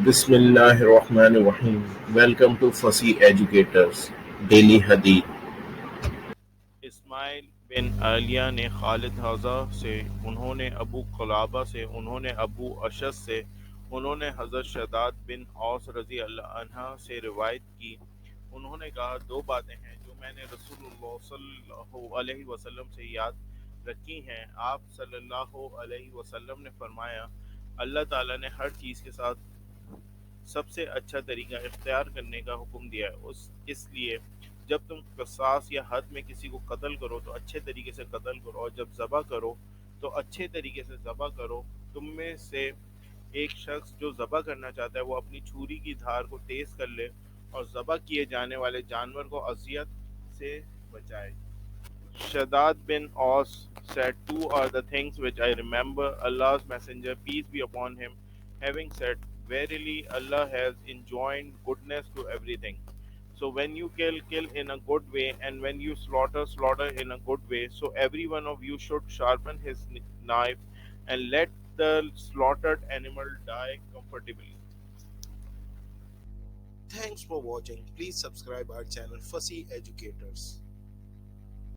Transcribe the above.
بسم اللہ الرحمن الرحیم. Welcome to Fasih educators daily حدیث. اسماعیل بن علیہ نے خالد حضا سے، انہوں نے ابو قلابہ سے، انہوں نے ابو اشعث سے، انہوں نے حضرت شداد بن اوس رضی اللہ عنہ سے روایت کی. انہوں نے کہا، دو باتیں ہیں جو میں نے رسول اللہ صلی اللہ علیہ وسلم سے یاد رکھی ہیں. آپ صلی اللہ علیہ وسلم نے فرمایا، اللہ تعالیٰ نے ہر چیز کے ساتھ سب سے اچھا طریقہ اختیار کرنے کا حکم دیا ہے. اس لیے جب تم قصاص یا حد میں کسی کو قتل کرو تو اچھے طریقے سے قتل کرو، اور جب ذبح کرو تو اچھے طریقے سے ذبح کرو. تم میں سے ایک شخص جو ذبح کرنا چاہتا ہے وہ اپنی چھری کی دھار کو تیز کر لے اور ذبح کیے جانے والے جانور کو اذیت سے بچائے. Shaddad bin Aus said, two are the things which I remember Allah's Messenger, peace be upon him, having said, Verily Allah has enjoined goodness to everything. So when you kill, kill in a good way, and when you slaughter, slaughter in a good way. So every one of you should sharpen his knife, and let the slaughtered animal die comfortably. Thanks for watching. Please subscribe our channel Fussy Educators.